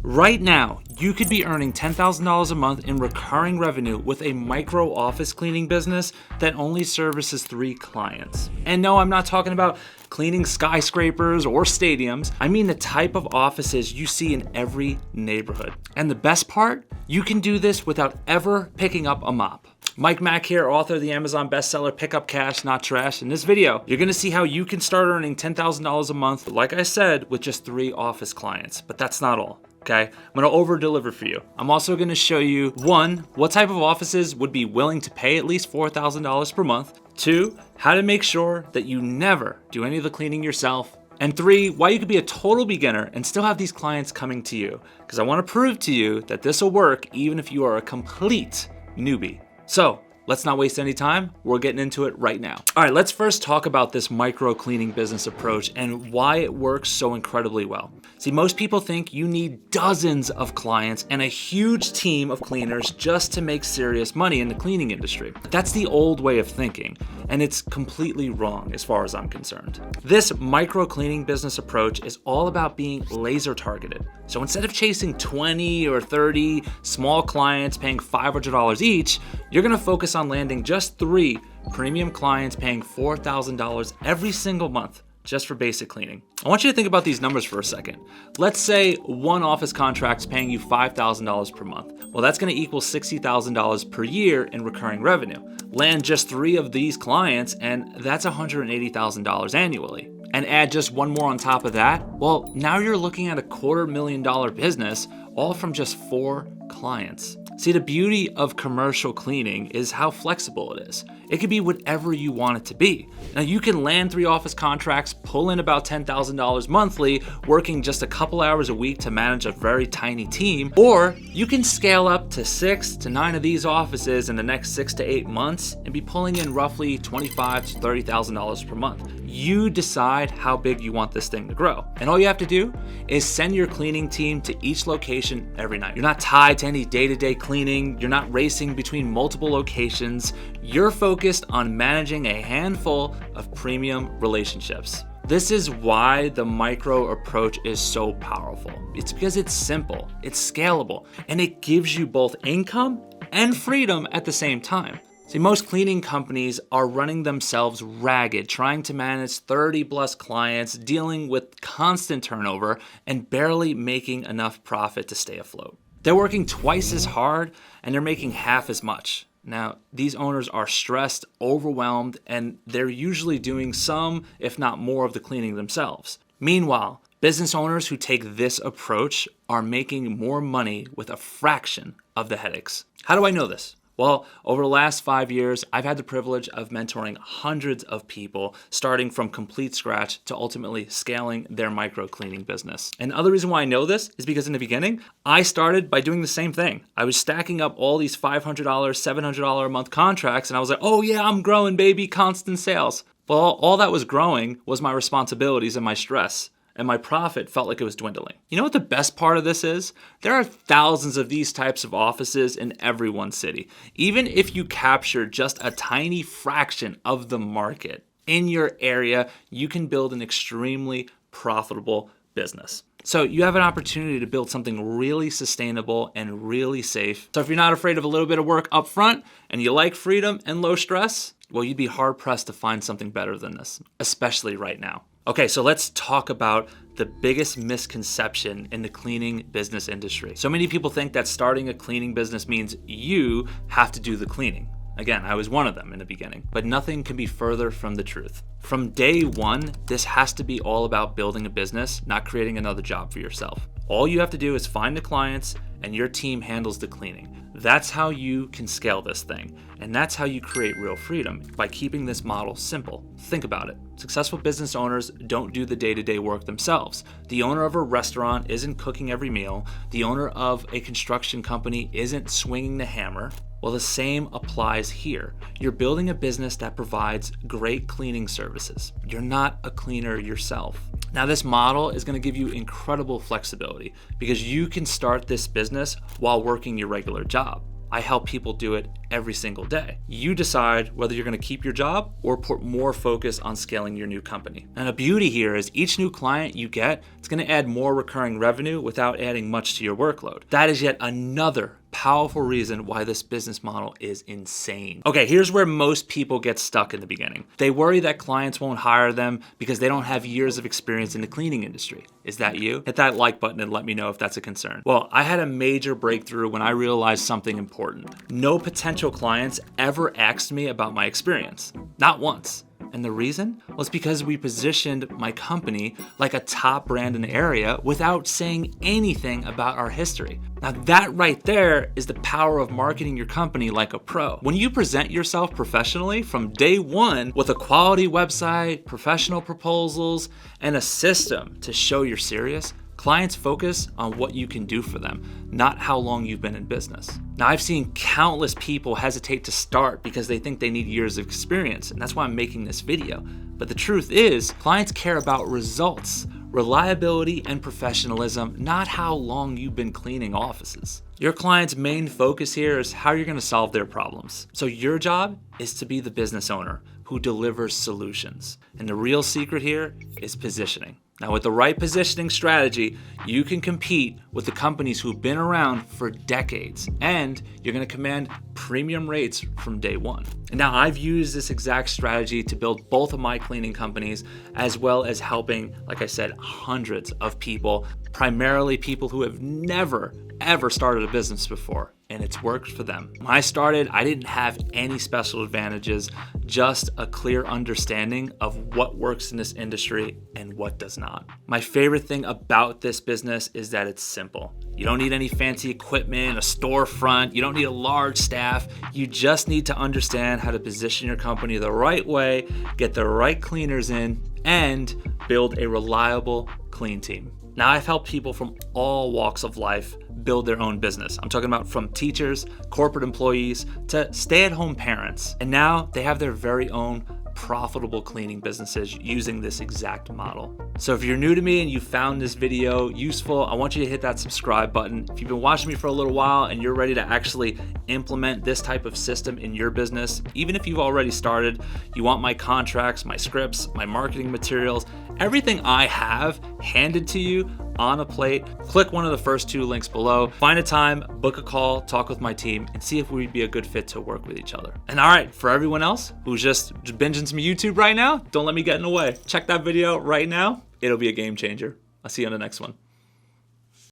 Right now, you could be earning $10,000 a month in recurring revenue with a micro office cleaning business that only services 3 clients. And no, I'm not talking about cleaning skyscrapers or stadiums. I mean the type of offices you see in every neighborhood. And the best part, you can do this without ever picking up a mop. Mike Mack here, author of the Amazon bestseller Pick Up Cash, Not Trash. In this video, you're gonna see how you can start earning $10,000 a month, like I said, with just 3 office clients. But that's not all. Okay, I'm gonna over deliver for you. I'm also gonna show you 1, what type of offices would be willing to pay at least $4,000 per month. 2, how to make sure that you never do any of the cleaning yourself. And 3, why you could be a total beginner and still have these clients coming to you. Because I wanna prove to you that this will work even if you are a complete newbie. So, let's not waste any time. We're getting into it right now. All right, let's first talk about this micro cleaning business approach and why it works so incredibly well. See, most people think you need dozens of clients and a huge team of cleaners just to make serious money in the cleaning industry. That's the old way of thinking, and it's completely wrong as far as I'm concerned. This micro cleaning business approach is all about being laser targeted. So instead of chasing 20 or 30 small clients paying $500 each, you're gonna focus on landing just 3 premium clients paying $4,000 every single month just for basic cleaning. I want you to think about these numbers for a second. Let's say 1 office contract's paying you $5,000 per month. Well, that's gonna equal $60,000 per year in recurring revenue. Land just 3 of these clients and that's $180,000 annually. And add just 1 more on top of that, well, now you're looking at a $250,000 business, all from just 4 clients. See, the beauty of commercial cleaning is how flexible it is. It could be whatever you want it to be. Now you can land 3 office contracts, pull in about $10,000 monthly, working just a couple hours a week to manage a very tiny team, or you can scale up to 6 to 9 of these offices in the next 6 to 8 months and be pulling in roughly $25,000 to $30,000 per month. You decide how big you want this thing to grow. And all you have to do is send your cleaning team to each location every night. You're not tied to any day-to-day cleaning. You're not racing between multiple locations. You're focused on managing a handful of premium relationships. This is why the micro approach is so powerful. It's because it's simple, it's scalable, and it gives you both income and freedom at the same time. See, most cleaning companies are running themselves ragged, trying to manage 30 plus clients, dealing with constant turnover, and barely making enough profit to stay afloat. They're working twice as hard and they're making half as much. Now, these owners are stressed, overwhelmed, and they're usually doing some, if not more, of the cleaning themselves. Meanwhile, business owners who take this approach are making more money with a fraction of the headaches. How do I know this? Well, over the last 5 years, I've had the privilege of mentoring hundreds of people, starting from complete scratch to ultimately scaling their micro cleaning business. And the other reason why I know this is because in the beginning, I started by doing the same thing. I was stacking up all these $500, $700 a month contracts, and I was like, oh yeah, I'm growing, baby, constant sales. Well, all that was growing was my responsibilities and my stress. And my profit felt like it was dwindling. You know what the best part of this is? There are thousands of these types of offices in every one city. Even if you capture just a tiny fraction of the market in your area, you can build an extremely profitable business. So you have an opportunity to build something really sustainable and really safe. So if you're not afraid of a little bit of work up front and you like freedom and low stress, well, you'd be hard pressed to find something better than this, especially right now. Okay, so let's talk about the biggest misconception in the cleaning business industry. So many people think that starting a cleaning business means you have to do the cleaning. Again, I was one of them in the beginning, but nothing can be further from the truth. From day one, this has to be all about building a business, not creating another job for yourself. All you have to do is find the clients and your team handles the cleaning. That's how you can scale this thing. And that's how you create real freedom, by keeping this model simple. Think about it. Successful business owners don't do the day-to-day work themselves. The owner of a restaurant isn't cooking every meal. The owner of a construction company isn't swinging the hammer. Well, the same applies here. You're building a business that provides great cleaning services. You're not a cleaner yourself. Now, this model is going to give you incredible flexibility because you can start this business while working your regular job. I help people do it every single day. You decide whether you're going to keep your job or put more focus on scaling your new company. And the beauty here is each new client you get, it's going to add more recurring revenue without adding much to your workload. That is yet another powerful reason why this business model is insane. Okay, here's where most people get stuck in the beginning. They worry that clients won't hire them because they don't have years of experience in the cleaning industry. Is that you? Hit that like button and let me know if that's a concern. Well, I had a major breakthrough when I realized something important. No potential clients ever asked me about my experience. Not once. And the reason was because we positioned my company like a top brand in the area without saying anything about our history. Now that right there is the power of marketing your company like a pro. When you present yourself professionally from day one with a quality website, professional proposals, and a system to show you're serious, clients focus on what you can do for them, not how long you've been in business. Now, I've seen countless people hesitate to start because they think they need years of experience, and that's why I'm making this video. But the truth is, clients care about results, reliability, and professionalism, not how long you've been cleaning offices. Your client's main focus here is how you're going to solve their problems. So your job is to be the business owner who delivers solutions. And the real secret here is positioning. Now, with the right positioning strategy, you can compete with the companies who've been around for decades, and you're going to command premium rates from day one. And now I've used this exact strategy to build both of my cleaning companies, as well as helping, like I said, hundreds of people, primarily people who have never, ever started a business before. And it's worked for them. When I started, I didn't have any special advantages, just a clear understanding of what works in this industry and what does not. My favorite thing about this business is that it's simple. You don't need any fancy equipment, a storefront, you don't need a large staff. You just need to understand how to position your company the right way, get the right cleaners in, and build a reliable, clean team. Now, I've helped people from all walks of life build their own business. I'm talking about from teachers, corporate employees, to stay-at-home parents. And now they have their very own profitable cleaning businesses using this exact model. So if you're new to me and you found this video useful, I want you to hit that subscribe button. If you've been watching me for a little while and you're ready to actually implement this type of system in your business, even if you've already started, you want my contracts, my scripts, my marketing materials, everything I have handed to you on a plate, click one of the first two links below, find a time, book a call, talk with my team, and see if we'd be a good fit to work with each other. And all right, for everyone else who's just binging some YouTube right now, don't let me get in the way. Check that video right now. It'll be a game changer. I'll see you on the next one.